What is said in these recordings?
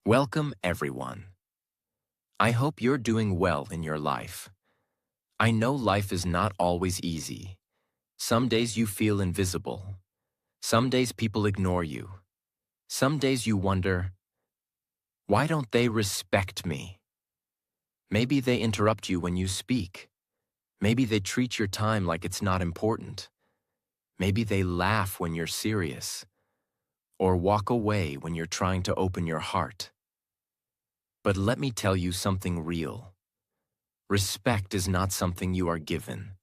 Welcome, everyone. I hope you're doing well in your life. I know life is not always easy. Some days you feel invisible. Some days people ignore you. Some days you wonder, why don't they respect me? Maybe they interrupt you when you speak. Maybe they treat your time like it's not important. Maybe they laugh when you're serious, or walk away when you're trying to open your heart. But let me tell you something real. Respect is not something you are given.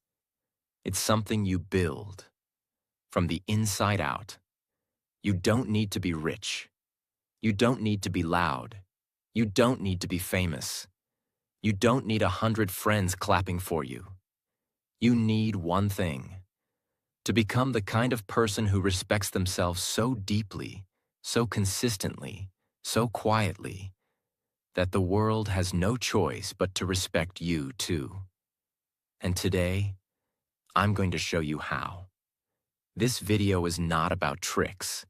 It's something you build from the inside out. You don't need to be rich. You don't need to be loud. You don't need to be famous. You don't need 100 friends clapping for you. You need one thing: to become the kind of person who respects themselves so deeply, so consistently, so quietly, that the world has no choice but to respect you too. And today, I'm going to show you how. This video is not about tricks.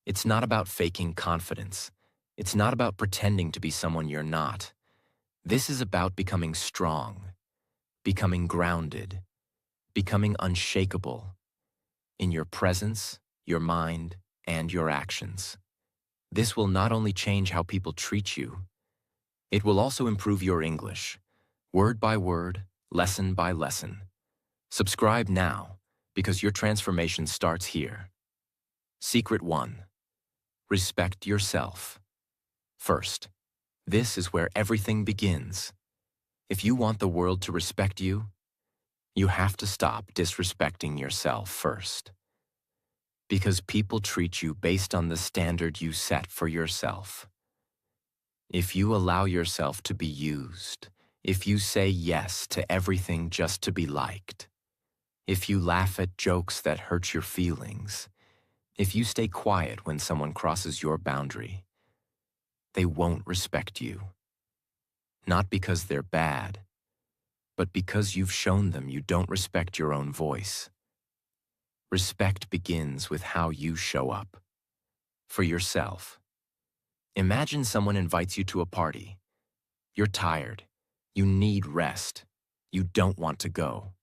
It's not about faking confidence. It's not about pretending to be someone you're not. This is about becoming strong, becoming grounded, becoming unshakable in your presence, your mind, and your actions. This will not only change how people treat you, it will also improve your English, word by word, lesson by lesson. Subscribe now, because your transformation starts here. Secret 1. Respect yourself. First, this is where everything begins. If you want the world to respect you, you have to stop disrespecting yourself first. Because people treat you based on the standard you set for yourself. If you allow yourself to be used, if you say yes to everything just to be liked, if you laugh at jokes that hurt your feelings, if you stay quiet when someone crosses your boundary, they won't respect you. Not because they're bad, but because you've shown them you don't respect your own voice. Respect begins with how you show up. For yourself. Imagine someone invites you to a party. You're tired. You need rest. You don't want to go.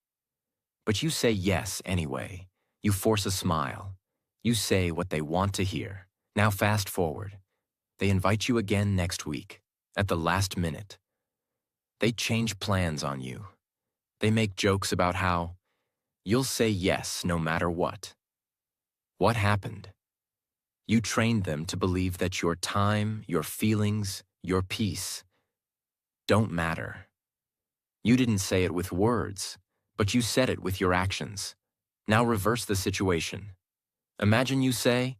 But you say yes anyway. You force a smile. You say what they want to hear. Now fast forward. They invite you again next week, at the last minute. They change plans on you. They make jokes about how you'll say yes no matter what. What happened? You trained them to believe that your time, your feelings, your peace don't matter. You didn't say it with words, but you said it with your actions. Now reverse the situation. Imagine you say,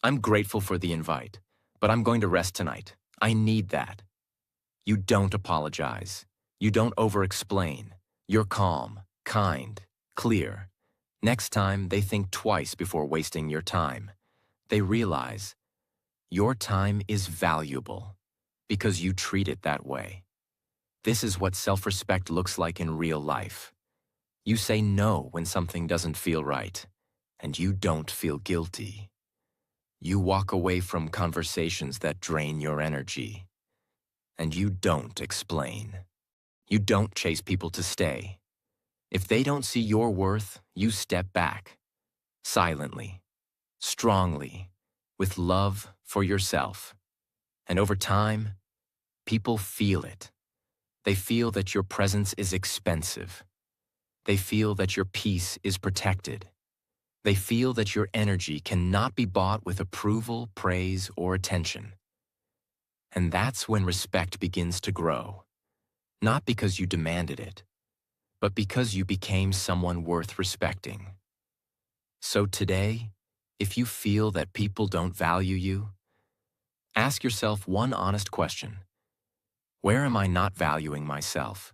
I'm grateful for the invite, but I'm going to rest tonight. I need that. You don't apologize. You don't over-explain. You're calm, kind, clear. Next time, they think twice before wasting your time. They realize your time is valuable because you treat it that way. This is what self-respect looks like in real life. You say no when something doesn't feel right, and you don't feel guilty. You walk away from conversations that drain your energy, and you don't explain. You don't chase people to stay. If they don't see your worth, you step back, silently, strongly, with love for yourself. And over time, people feel it. They feel that your presence is expensive. They feel that your peace is protected. They feel that your energy cannot be bought with approval, praise, or attention. And that's when respect begins to grow. Not because you demanded it, but because you became someone worth respecting. So today, if you feel that people don't value you, ask yourself one honest question. Where am I not valuing myself?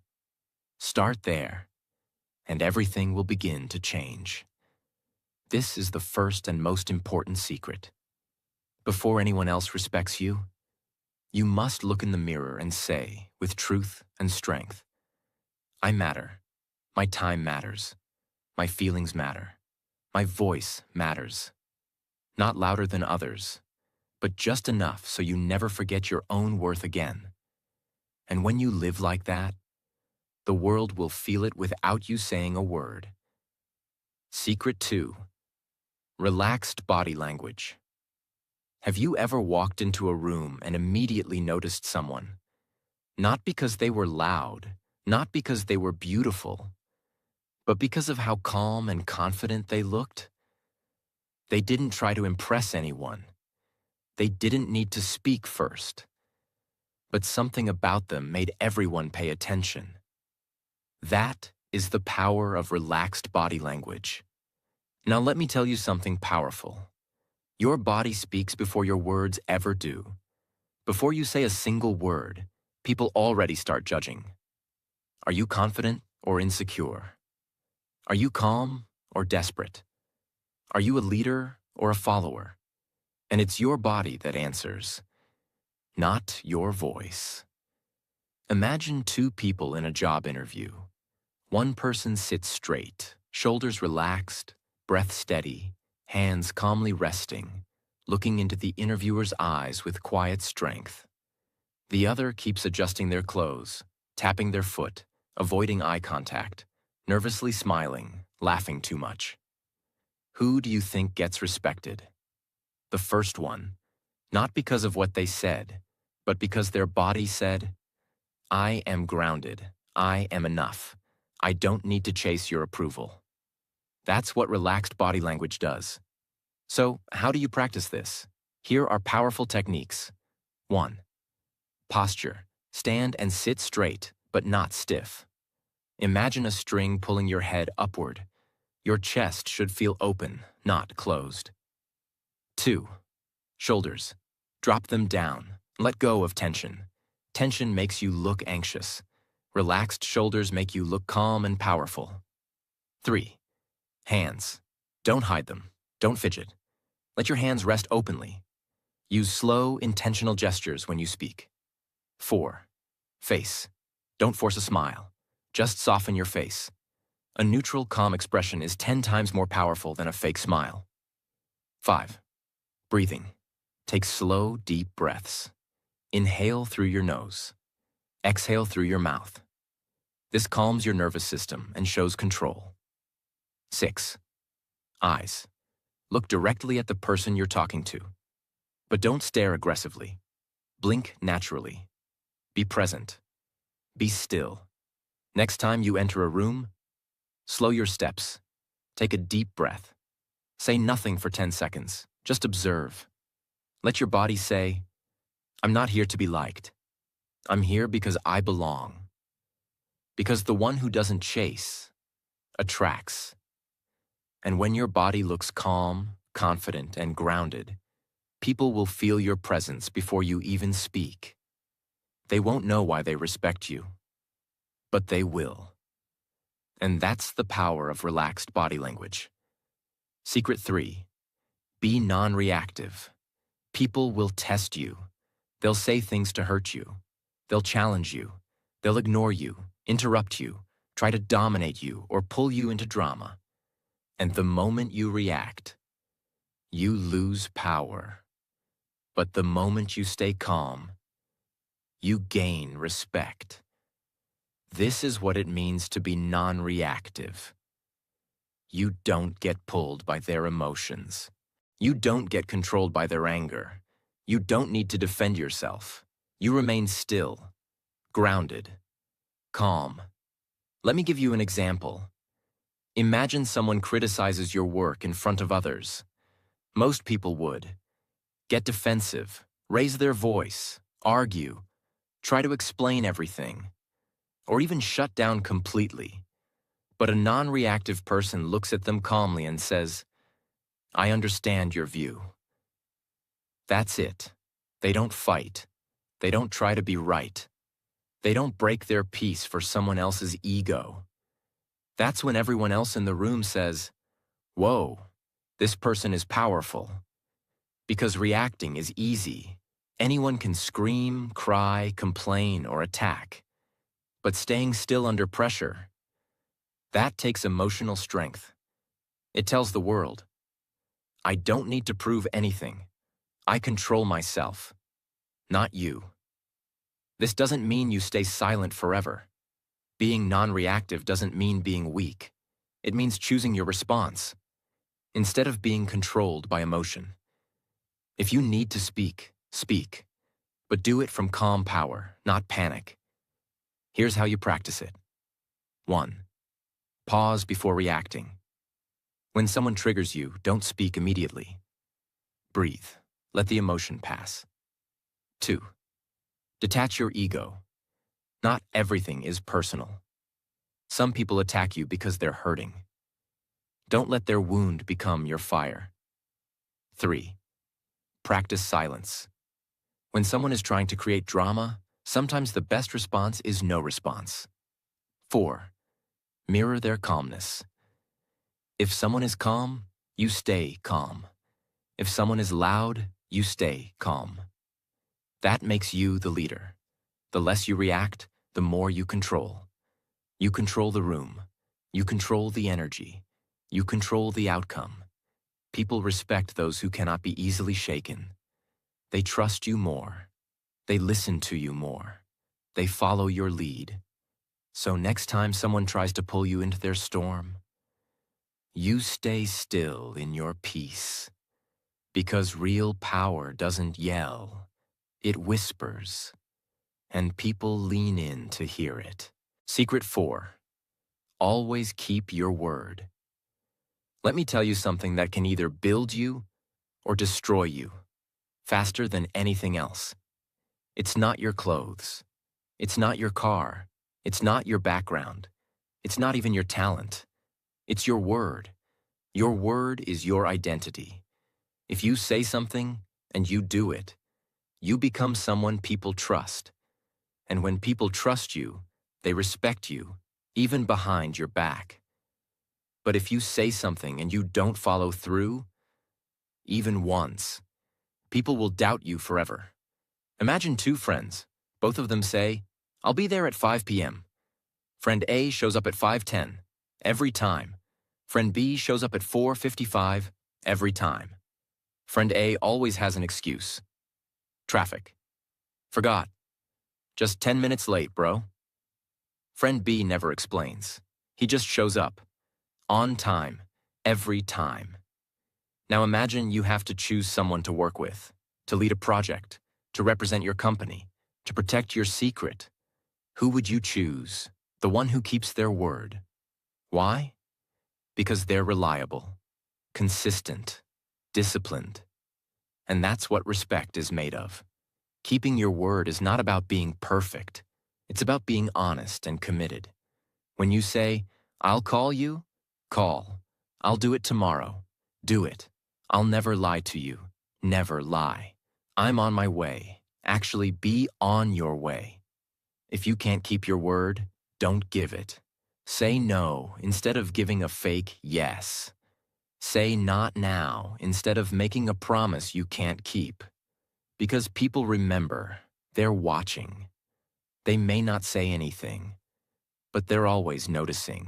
Start there, and everything will begin to change. This is the first and most important secret. Before anyone else respects you, you must look in the mirror and say, with truth and strength, I matter. My time matters. My feelings matter. My voice matters. Not louder than others, but just enough so you never forget your own worth again. And when you live like that, the world will feel it without you saying a word. Secret 2. Relaxed body language. Have you ever walked into a room and immediately noticed someone? Not because they were loud, not because they were beautiful, but because of how calm and confident they looked? They didn't try to impress anyone. They didn't need to speak first. But something about them made everyone pay attention. That is the power of relaxed body language. Now let me tell you something powerful. Your body speaks before your words ever do. Before you say a single word, people already start judging. Are you confident or insecure? Are you calm or desperate? Are you a leader or a follower? And it's your body that answers, not your voice. Imagine two people in a job interview. One person sits straight, shoulders relaxed, breath steady, hands calmly resting, looking into the interviewer's eyes with quiet strength. The other keeps adjusting their clothes, tapping their foot, avoiding eye contact, nervously smiling, laughing too much. Who do you think gets respected? The first one, not because of what they said, but because their body said, I am grounded, I am enough, I don't need to chase your approval. That's what relaxed body language does. So, how do you practice this? Here are powerful techniques. 1. Posture. Stand and sit straight, but not stiff. Imagine a string pulling your head upward. Your chest should feel open, not closed. 2. Shoulders. Drop them down. Let go of tension. Tension makes you look anxious. Relaxed shoulders make you look calm and powerful. 3. Hands. Don't hide them. Don't fidget. Let your hands rest openly. Use slow, intentional gestures when you speak. 4. Face. Don't force a smile. Just soften your face. A neutral, calm expression is 10 times more powerful than a fake smile. 5. Breathing. Take slow, deep breaths. Inhale through your nose. Exhale through your mouth. This calms your nervous system and shows control. 6. Eyes. Look directly at the person you're talking to. But don't stare aggressively. Blink naturally. Be present. Be still. Next time you enter a room, slow your steps. Take a deep breath. Say nothing for 10 seconds. Just observe. Let your body say, I'm not here to be liked. I'm here because I belong. Because the one who doesn't chase attracts. And when your body looks calm, confident, and grounded, people will feel your presence before you even speak. They won't know why they respect you, but they will. And that's the power of relaxed body language. Secret 3. Be non-reactive. People will test you. They'll say things to hurt you. They'll challenge you. They'll ignore you, interrupt you, try to dominate you, or pull you into drama. And the moment you react, you lose power. But the moment you stay calm, you gain respect. This is what it means to be non-reactive. You don't get pulled by their emotions. You don't get controlled by their anger. You don't need to defend yourself. You remain still, grounded, calm. Let me give you an example. Imagine someone criticizes your work in front of others. Most people would get defensive, raise their voice, argue, try to explain everything, or even shut down completely. But a non-reactive person looks at them calmly and says, I understand your view. That's it. They don't fight. They don't try to be right. They don't break their peace for someone else's ego. That's when everyone else in the room says, whoa, this person is powerful. Because reacting is easy. Anyone can scream, cry, complain, or attack. But staying still under pressure, that takes emotional strength. It tells the world, I don't need to prove anything. I control myself, not you. This doesn't mean you stay silent forever. Being non-reactive doesn't mean being weak. It means choosing your response, instead of being controlled by emotion. If you need to speak, speak, but do it from calm power, not panic. Here's how you practice it. 1. Pause before reacting. When someone triggers you, don't speak immediately. Breathe. Let the emotion pass. 2. Detach your ego. Not everything is personal. Some people attack you because they're hurting. Don't let their wound become your fire. 3. Practice silence. When someone is trying to create drama, sometimes the best response is no response. 4. Mirror their calmness. If someone is calm, you stay calm. If someone is loud, you stay calm. That makes you the leader. The less you react, the more you control. You control the room. You control the energy. You control the outcome. People respect those who cannot be easily shaken. They trust you more. They listen to you more. They follow your lead. So next time someone tries to pull you into their storm, you stay still in your peace. Because real power doesn't yell, it whispers. And people lean in to hear it. Secret 4. Always keep your word. Let me tell you something that can either build you or destroy you, faster than anything else. It's not your clothes. It's not your car. It's not your background. It's not even your talent. It's your word. Your word is your identity. If you say something and you do it, you become someone people trust. And when people trust you, they respect you, even behind your back. But if you say something and you don't follow through, even once, people will doubt you forever. Imagine 2 friends. Both of them say, "I'll be there at 5 p.m. Friend A shows up at 5:10, every time. Friend B shows up at 4:55, every time. Friend A always has an excuse. Traffic. Forgot. Just 10 minutes late, bro. Friend B never explains. He just shows up. On time. Every time. Now imagine you have to choose someone to work with, to lead a project, to represent your company, to protect your secret. Who would you choose? The one who keeps their word. Why? Because they're reliable, consistent, disciplined. And that's what respect is made of. Keeping your word is not about being perfect. It's about being honest and committed. When you say, "I'll call you," call. "I'll do it tomorrow," do it. "I'll never lie to you," never lie. "I'm on my way." Actually, be on your way. If you can't keep your word, don't give it. Say no instead of giving a fake yes. Say not now instead of making a promise you can't keep. Because people remember, they're watching. They may not say anything, but they're always noticing.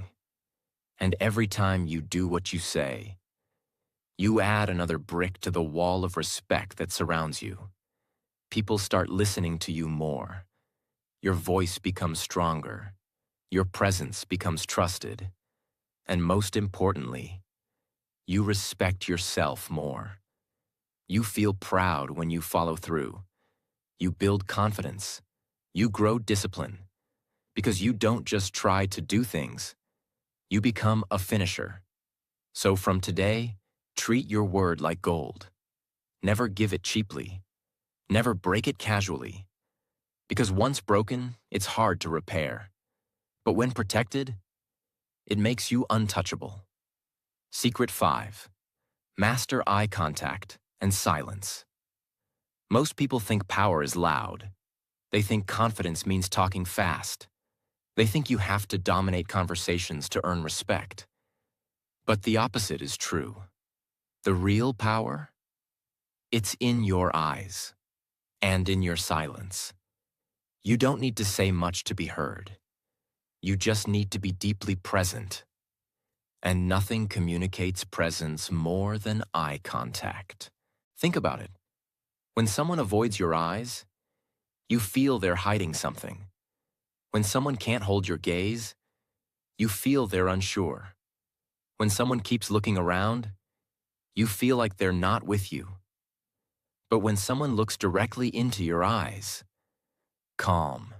And every time you do what you say, you add another brick to the wall of respect that surrounds you. People start listening to you more. Your voice becomes stronger. Your presence becomes trusted. And most importantly, you respect yourself more. You feel proud when you follow through. You build confidence. You grow discipline. Because you don't just try to do things. You become a finisher. So from today, treat your word like gold. Never give it cheaply. Never break it casually. Because once broken, it's hard to repair. But when protected, it makes you untouchable. Secret 5. Master eye contact and silence. Most people think power is loud. They think confidence means talking fast. They think you have to dominate conversations to earn respect. But the opposite is true. The real power? It's in your eyes and in your silence. You don't need to say much to be heard. You just need to be deeply present. And nothing communicates presence more than eye contact. Think about it. When someone avoids your eyes, you feel they're hiding something. When someone can't hold your gaze, you feel they're unsure. When someone keeps looking around, you feel like they're not with you. But when someone looks directly into your eyes, calm,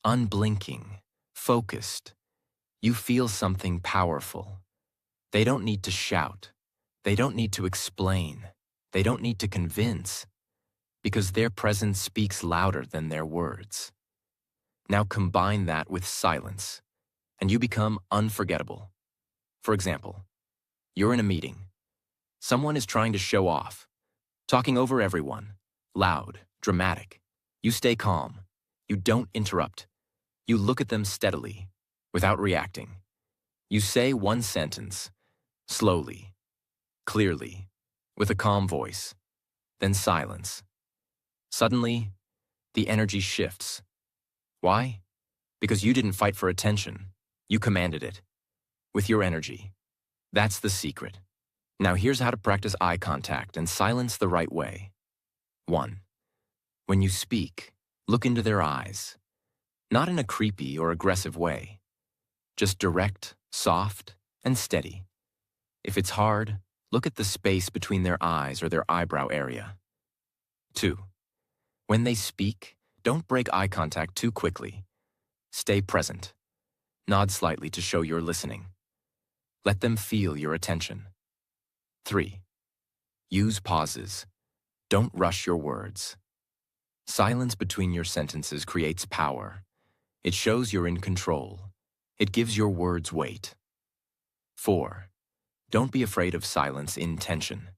unblinking, focused, you feel something powerful. They don't need to shout. They don't need to explain. They don't need to convince, because their presence speaks louder than their words. Now combine that with silence, and you become unforgettable. For example, you're in a meeting. Someone is trying to show off, talking over everyone, loud, dramatic. You stay calm. You don't interrupt. You look at them steadily, without reacting. You say one sentence, slowly, clearly, with a calm voice, then silence. Suddenly, the energy shifts. Why? Because you didn't fight for attention. You commanded it. With your energy. That's the secret. Now here's how to practice eye contact and silence the right way. 1. When you speak, look into their eyes. Not in a creepy or aggressive way. Just direct, soft, and steady. If it's hard, look at the space between their eyes or their eyebrow area. 2. When they speak, don't break eye contact too quickly. Stay present. Nod slightly to show you're listening. Let them feel your attention. 3. Use pauses. Don't rush your words. Silence between your sentences creates power. It shows you're in control. It gives your words weight. 4. Don't be afraid of silence in tension.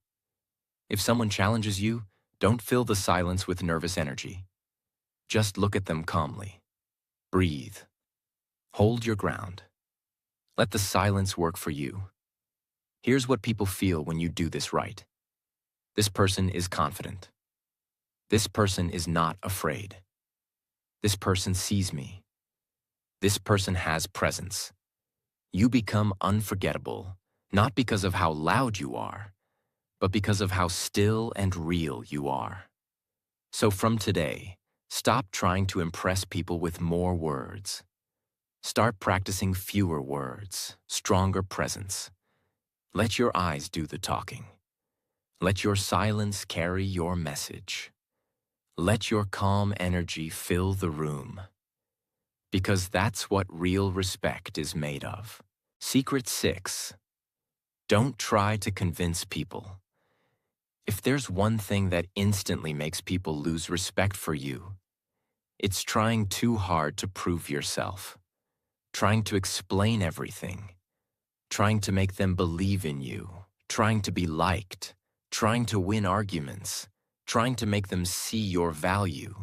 If someone challenges you, don't fill the silence with nervous energy. Just look at them calmly. Breathe. Hold your ground. Let the silence work for you. Here's what people feel when you do this right. This person is confident. This person is not afraid. This person sees me. This person has presence. You become unforgettable, not because of how loud you are, but because of how still and real you are. So from today, stop trying to impress people with more words. Start practicing fewer words, stronger presence. Let your eyes do the talking. Let your silence carry your message. Let your calm energy fill the room. Because that's what real respect is made of. Secret 6. Don't try to convince people. If there's one thing that instantly makes people lose respect for you, it's trying too hard to prove yourself, trying to explain everything, trying to make them believe in you, trying to be liked, trying to win arguments, trying to make them see your value.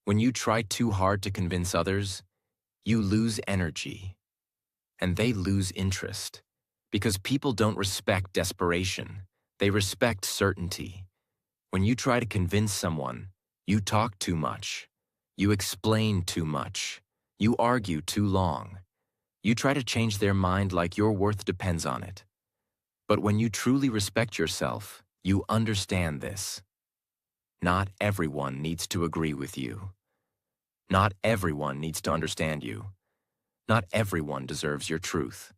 When you try too hard to convince others, you lose energy, and they lose interest, because people don't respect desperation. They respect certainty. When you try to convince someone, you talk too much. You explain too much. You argue too long. You try to change their mind like your worth depends on it. But when you truly respect yourself, you understand this. Not everyone needs to agree with you. Not everyone needs to understand you. Not everyone deserves your truth.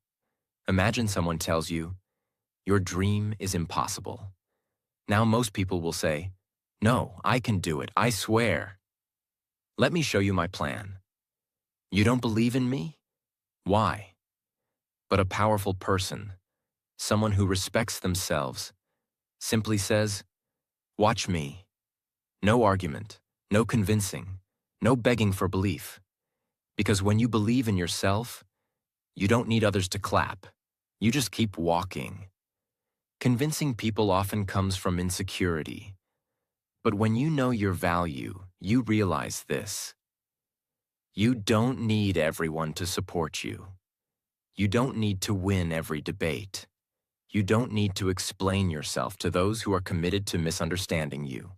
Imagine someone tells you, your dream is impossible. Now most people will say, no, I can do it, I swear. Let me show you my plan. You don't believe in me? Why? But a powerful person, someone who respects themselves, simply says, watch me. No argument, no convincing, no begging for belief. Because when you believe in yourself, you don't need others to clap. You just keep walking. Convincing people often comes from insecurity. But when you know your value, you realize this. You don't need everyone to support you. You don't need to win every debate. You don't need to explain yourself to those who are committed to misunderstanding you.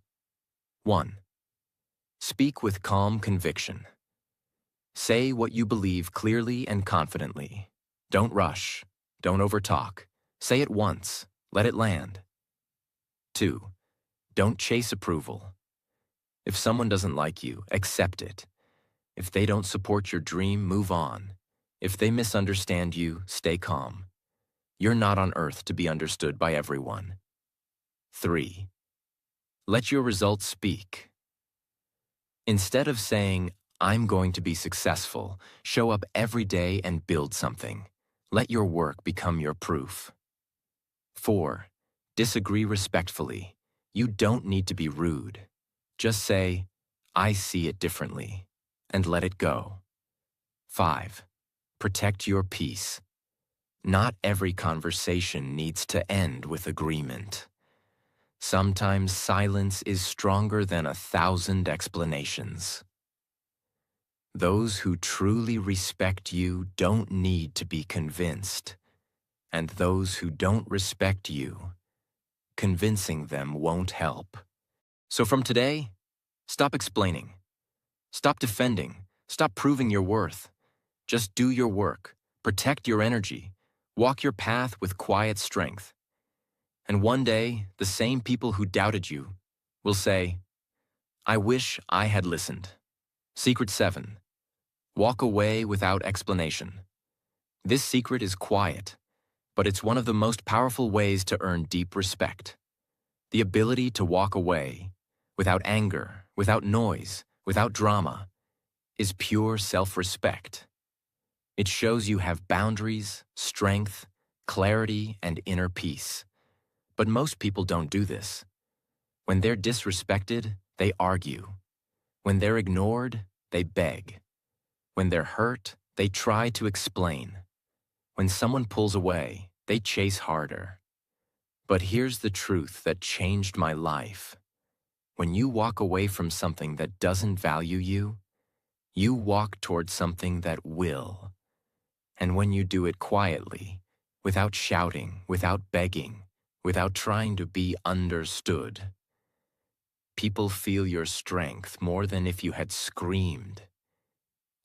1. Speak with calm conviction. Say what you believe clearly and confidently. Don't rush. Don't overtalk. Say it once. Let it land. 2. Don't chase approval. If someone doesn't like you, accept it. If they don't support your dream, move on. If they misunderstand you, stay calm. You're not on earth to be understood by everyone. 3. Let your results speak. Instead of saying, I'm going to be successful, show up every day and build something. Let your work become your proof. 4. Disagree respectfully. You don't need to be rude. Just say, I see it differently, and let it go. 5. Protect your peace. Not every conversation needs to end with agreement. Sometimes silence is stronger than 1,000 explanations. Those who truly respect you don't need to be convinced, and those who don't respect you, convincing them won't help. So from today, stop explaining. Stop defending. Stop proving your worth. Just do your work. Protect your energy. Walk your path with quiet strength. And one day, the same people who doubted you will say, I wish I had listened. Secret 7. Walk away without explanation. This secret is quiet, but it's one of the most powerful ways to earn deep respect. The ability to walk away without anger, without noise, without drama, is pure self-respect. It shows you have boundaries, strength, clarity, and inner peace. But most people don't do this. When they're disrespected, they argue. When they're ignored, they beg. When they're hurt, they try to explain. When someone pulls away, they chase harder. But here's the truth that changed my life. When you walk away from something that doesn't value you, you walk towards something that will. And when you do it quietly, without shouting, without begging, without trying to be understood, people feel your strength more than if you had screamed.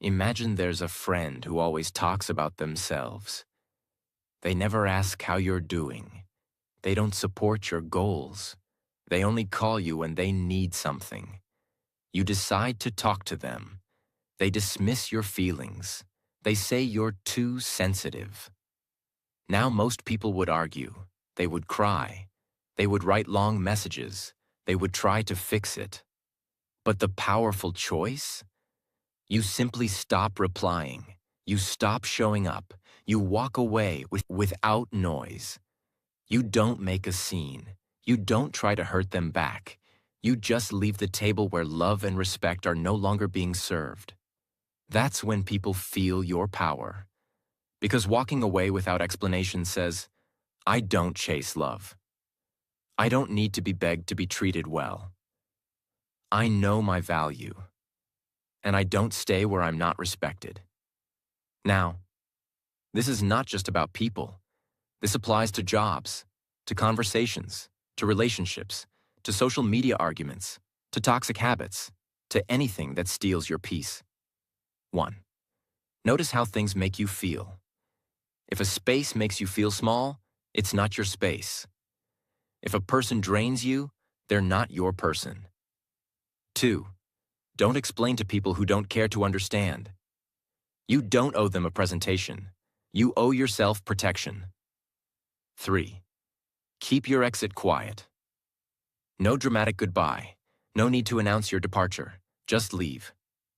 Imagine there's a friend who always talks about themselves. They never ask how you're doing. They don't support your goals. They only call you when they need something. You decide to talk to them. They dismiss your feelings. They say you're too sensitive. Now most people would argue. They would cry. They would write long messages. They would try to fix it. But the powerful choice? You simply stop replying. You stop showing up. You walk away without noise. You don't make a scene. You don't try to hurt them back. You just leave the table where love and respect are no longer being served. That's when people feel your power. Because walking away without explanation says, I don't chase love. I don't need to be begged to be treated well. I know my value. And I don't stay where I'm not respected. Now, this is not just about people. This applies to jobs, to conversations, to relationships, to social media arguments, to toxic habits, to anything that steals your peace. 1. Notice how things make you feel. If a space makes you feel small, it's not your space. If a person drains you, they're not your person. 2. Don't explain to people who don't care to understand. You don't owe them a presentation. You owe yourself protection. 3. Keep your exit quiet. No dramatic goodbye. No need to announce your departure. Just leave.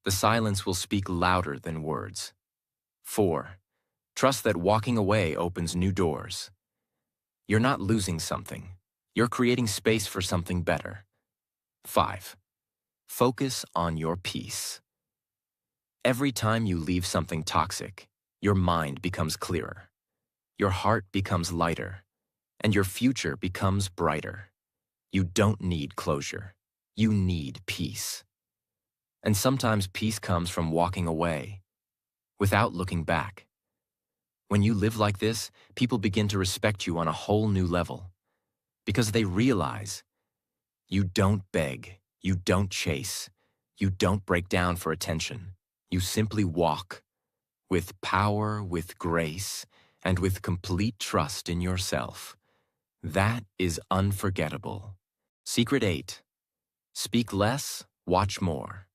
The silence will speak louder than words. 4. Trust that walking away opens new doors. You're not losing something. You're creating space for something better. 5. Focus on your peace. Every time you leave something toxic, your mind becomes clearer. Your heart becomes lighter. And your future becomes brighter. You don't need closure. You need peace. And sometimes peace comes from walking away, without looking back. When you live like this, people begin to respect you on a whole new level. Because they realize you don't beg, you don't chase, you don't break down for attention. You simply walk, with power, with grace, and with complete trust in yourself. That is unforgettable. Secret 8. Speak less, watch more.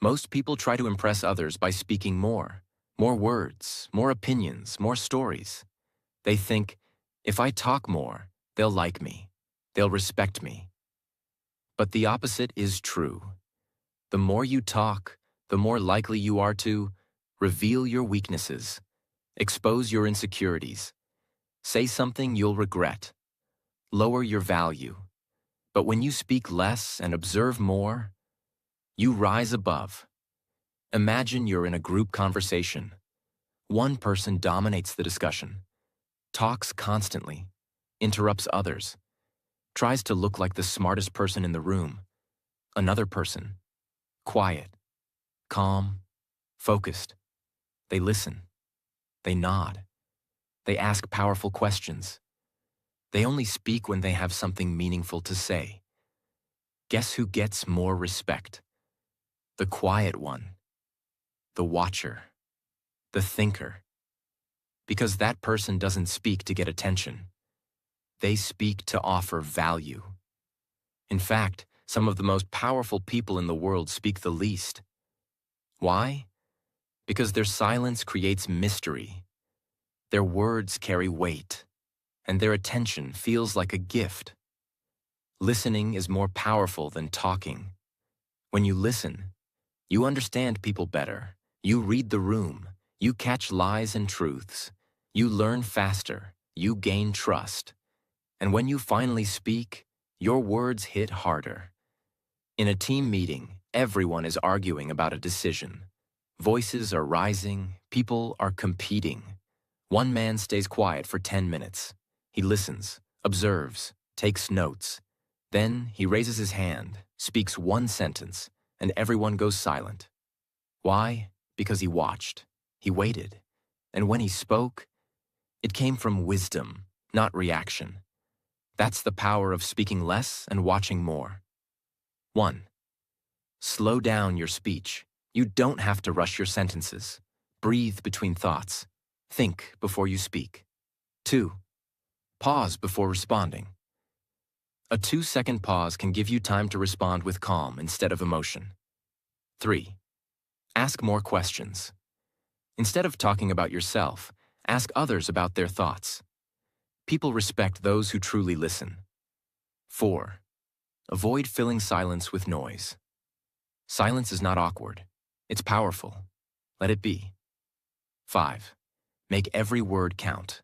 Most people try to impress others by speaking more. More words, more opinions, more stories. They think, if I talk more, they'll like me. They'll respect me. But the opposite is true. The more you talk, the more likely you are to reveal your weaknesses, expose your insecurities, say something you'll regret, lower your value. But when you speak less and observe more, you rise above. Imagine you're in a group conversation. One person dominates the discussion, talks constantly, interrupts others, tries to look like the smartest person in the room. Another person, quiet, calm, focused. They listen. They nod. They ask powerful questions. They only speak when they have something meaningful to say. Guess who gets more respect? The quiet one, the watcher, the thinker. Because that person doesn't speak to get attention. They speak to offer value. In fact, some of the most powerful people in the world speak the least. Why? Because their silence creates mystery. Their words carry weight, and their attention feels like a gift. Listening is more powerful than talking. When you listen, you understand people better. You read the room. You catch lies and truths. You learn faster. You gain trust. And when you finally speak, your words hit harder. In a team meeting, everyone is arguing about a decision. Voices are rising. People are competing. One man stays quiet for 10 minutes. He listens, observes, takes notes. Then he raises his hand, speaks one sentence, and everyone goes silent. Why? Because he watched. He waited. And when he spoke, it came from wisdom, not reaction. That's the power of speaking less and watching more. 1. Slow down your speech. You don't have to rush your sentences. Breathe between thoughts. Think before you speak. 2. Pause before responding. A 2-second pause can give you time to respond with calm instead of emotion. 3. Ask more questions. Instead of talking about yourself, ask others about their thoughts. People respect those who truly listen. 4. Avoid filling silence with noise. Silence is not awkward. It's powerful. Let it be. 5. Make every word count.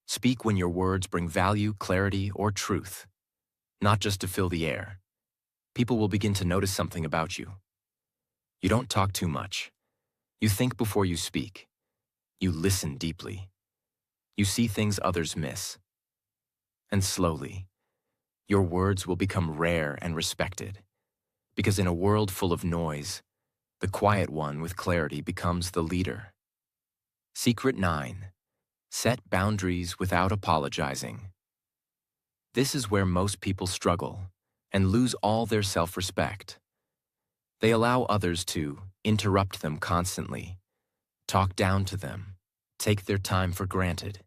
Speak when your words bring value, clarity, or truth, not just to fill the air. People will begin to notice something about you. You don't talk too much. You think before you speak. You listen deeply. You see things others miss. And slowly, your words will become rare and respected. Because in a world full of noise, the quiet one with clarity becomes the leader. Secret 9. Set boundaries without apologizing. This is where most people struggle and lose all their self-respect. They allow others to interrupt them constantly, talk down to them, take their time for granted,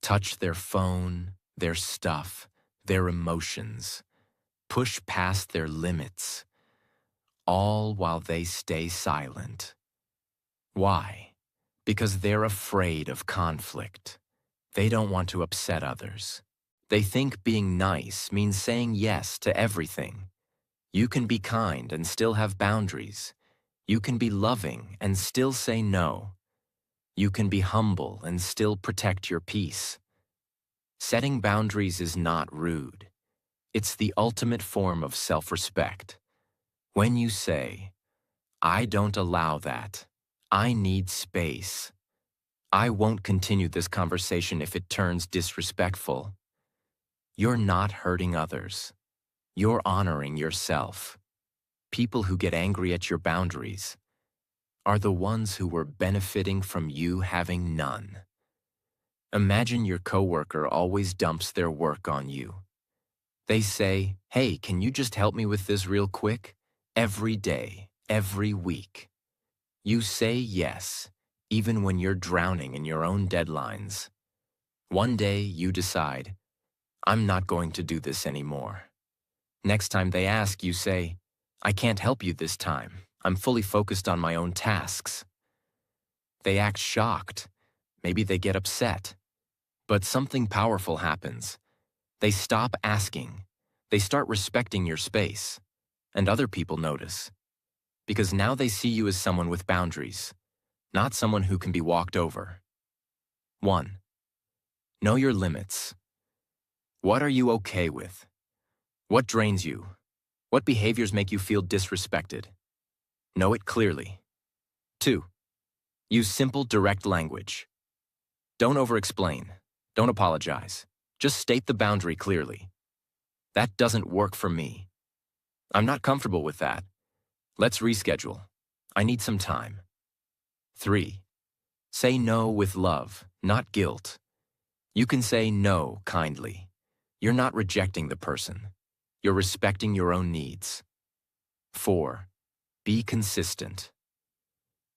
touch their phone, their stuff, their emotions, push past their limits, all while they stay silent. Why? Because they're afraid of conflict. They don't want to upset others. They think being nice means saying yes to everything. You can be kind and still have boundaries. You can be loving and still say no. You can be humble and still protect your peace. Setting boundaries is not rude. It's the ultimate form of self-respect. When you say, I don't allow that. I need space. I won't continue this conversation if it turns disrespectful. You're not hurting others. You're honoring yourself. People who get angry at your boundaries are the ones who were benefiting from you having none. Imagine your coworker always dumps their work on you. They say, hey, can you just help me with this real quick? Every day, every week. You say yes, even when you're drowning in your own deadlines. One day you decide, I'm not going to do this anymore. Next time they ask, you say, "I can't help you this time. I'm fully focused on my own tasks." They act shocked. Maybe they get upset. But something powerful happens. They stop asking. They start respecting your space. And other people notice. Because now they see you as someone with boundaries, not someone who can be walked over. 1. Know your limits. What are you okay with? What drains you? What behaviors make you feel disrespected? Know it clearly. 2. Use simple, direct language. Don't over-explain. Don't apologize. Just state the boundary clearly. That doesn't work for me. I'm not comfortable with that. Let's reschedule. I need some time. 3. Say no with love, not guilt. You can say no kindly. You're not rejecting the person. You're respecting your own needs. 4. Be consistent.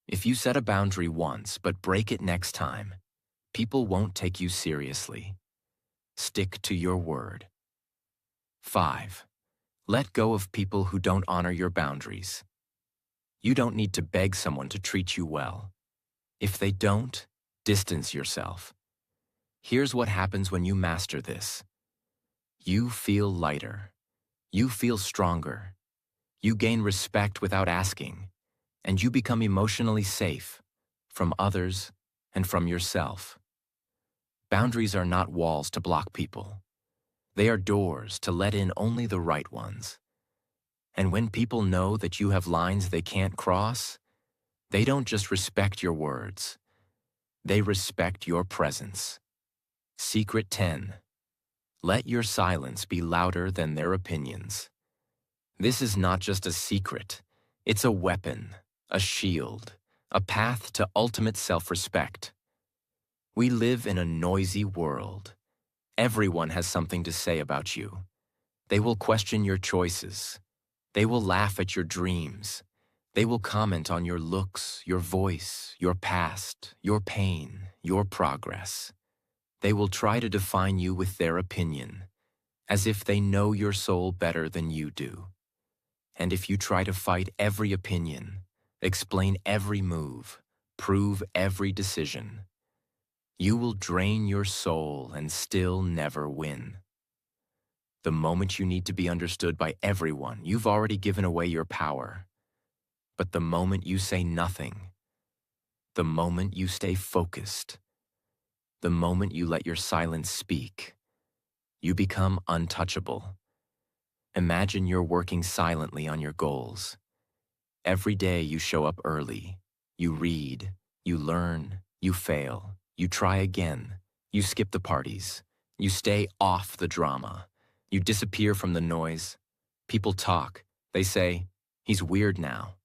If you set a boundary once but break it next time, people won't take you seriously. Stick to your word. 5. Let go of people who don't honor your boundaries. You don't need to beg someone to treat you well. If they don't, distance yourself. Here's what happens when you master this. You feel lighter. You feel stronger. You gain respect without asking, and you become emotionally safe from others and from yourself. Boundaries are not walls to block people. They are doors to let in only the right ones. And when people know that you have lines they can't cross, they don't just respect your words. They respect your presence. Secret 10. Let your silence be louder than their opinions. This is not just a secret. It's a weapon, a shield, a path to ultimate self-respect. We live in a noisy world. Everyone has something to say about you. They will question your choices. They will laugh at your dreams. They will comment on your looks, your voice, your past, your pain, your progress. They will try to define you with their opinion, as if they know your soul better than you do. And if you try to fight every opinion, explain every move, prove every decision, you will drain your soul and still never win. The moment you need to be understood by everyone, you've already given away your power. But the moment you say nothing, the moment you stay focused, the moment you let your silence speak, you become untouchable. Imagine you're working silently on your goals. Every day you show up early. You read, you learn, you fail, you try again, you skip the parties, you stay off the drama, you disappear from the noise. People talk. They say, "He's weird now.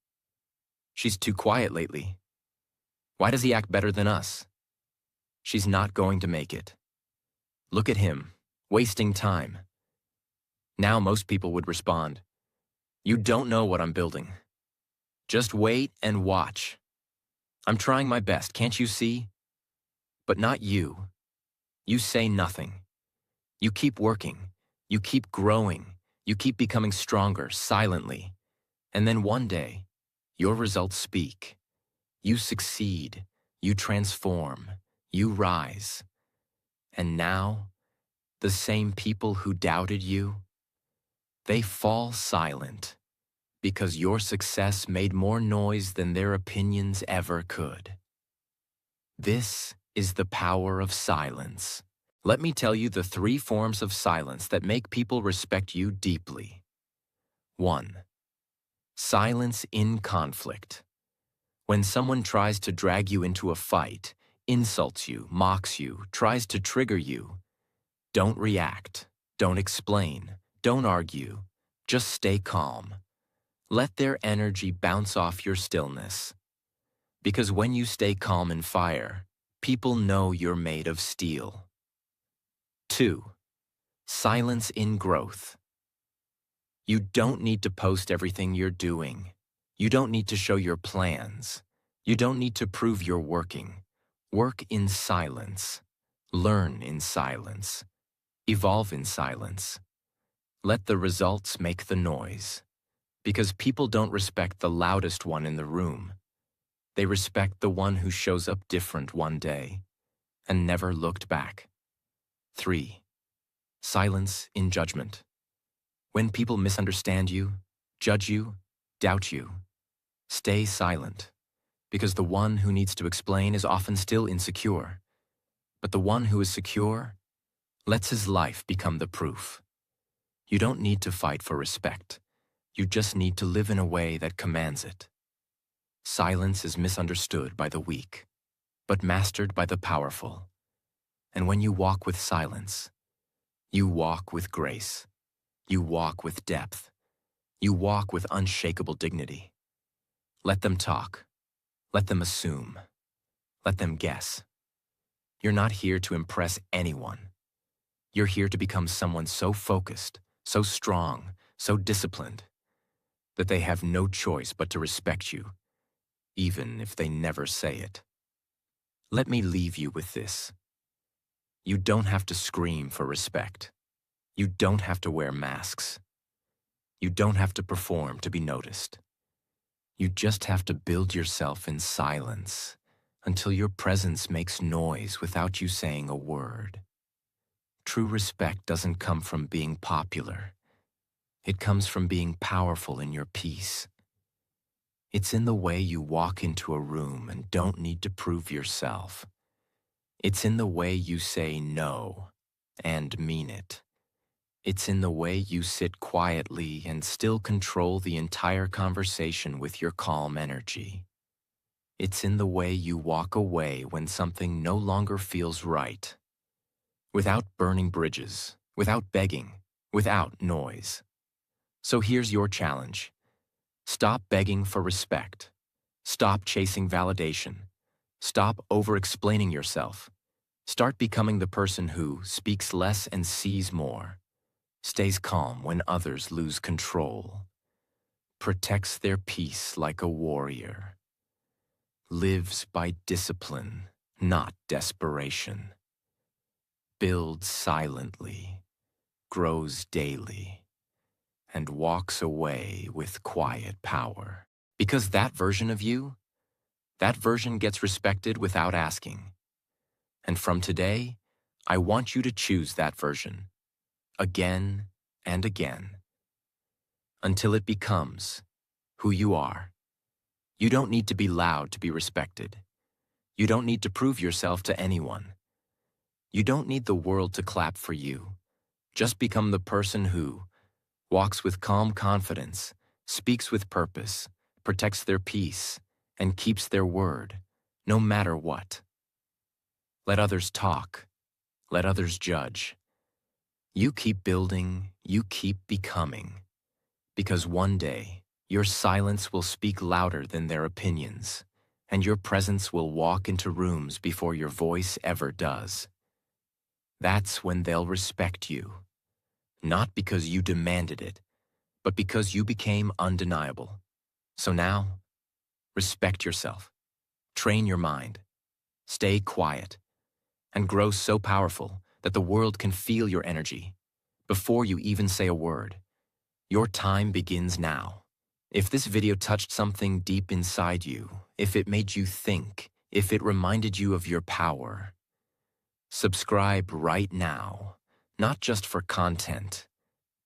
She's too quiet lately. Why does he act better than us? She's not going to make it. Look at him, wasting time." Now most people would respond, "You don't know what I'm building. Just wait and watch. I'm trying my best, can't you see?" But not you. You say nothing. You keep working. You keep growing. You keep becoming stronger silently. And then one day, your results speak. You succeed. You transform. You rise. And now, the same people who doubted you, they fall silent because your success made more noise than their opinions ever could. This is the power of silence. Let me tell you the 3 forms of silence that make people respect you deeply. 1. Silence in conflict. When someone tries to drag you into a fight, insults you, mocks you, tries to trigger you, don't react, don't explain, don't argue, just stay calm. Let their energy bounce off your stillness. Because when you stay calm in fire, people know you're made of steel. 2. Silence in growth. You don't need to post everything you're doing. You don't need to show your plans. You don't need to prove you're working. Work in silence. Learn in silence. Evolve in silence. Let the results make the noise. Because people don't respect the loudest one in the room. They respect the one who shows up different one day and never looked back. 3. Silence in judgment. When people misunderstand you, judge you, doubt you, stay silent, because the one who needs to explain is often still insecure. But the one who is secure lets his life become the proof. You don't need to fight for respect. You just need to live in a way that commands it. Silence is misunderstood by the weak, but mastered by the powerful. And when you walk with silence, you walk with grace. You walk with depth. You walk with unshakable dignity. Let them talk. Let them assume. Let them guess. You're not here to impress anyone. You're here to become someone so focused, so strong, so disciplined, that they have no choice but to respect you, even if they never say it. Let me leave you with this. You don't have to scream for respect. You don't have to wear masks. You don't have to perform to be noticed. You just have to build yourself in silence until your presence makes noise without you saying a word. True respect doesn't come from being popular. It comes from being powerful in your peace. It's in the way you walk into a room and don't need to prove yourself. It's in the way you say no and mean it. It's in the way you sit quietly and still control the entire conversation with your calm energy. It's in the way you walk away when something no longer feels right. Without burning bridges, without begging, without noise. So here's your challenge. Stop begging for respect. Stop chasing validation. Stop over-explaining yourself. Start becoming the person who speaks less and sees more, stays calm when others lose control, protects their peace like a warrior, lives by discipline, not desperation, builds silently, grows daily, and walks away with quiet power. Because that version of you, that version gets respected without asking. And from today, I want you to choose that version, again and again, until it becomes who you are. You don't need to be loud to be respected. You don't need to prove yourself to anyone. You don't need the world to clap for you. Just become the person who walks with calm confidence, speaks with purpose, protects their peace, and keeps their word, no matter what. Let others talk. Let others judge. You keep building, you keep becoming. Because one day, your silence will speak louder than their opinions, and your presence will walk into rooms before your voice ever does. That's when they'll respect you. Not because you demanded it, but because you became undeniable. So now, respect yourself. Train your mind. Stay quiet. And grow so powerful that the world can feel your energy before you even say a word. Your time begins now. If this video touched something deep inside you, if it made you think, if it reminded you of your power, subscribe right now, not just for content,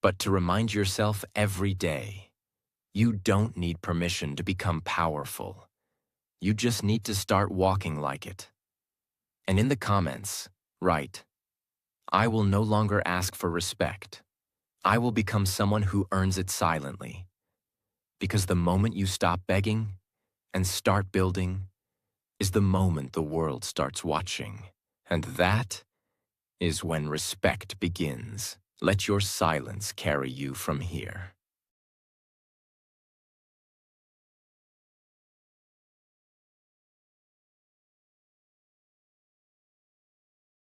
but to remind yourself every day. You don't need permission to become powerful. You just need to start walking like it. And in the comments, write, I will no longer ask for respect. I will become someone who earns it silently. Because the moment you stop begging and start building is the moment the world starts watching. And that is when respect begins. Let your silence carry you from here.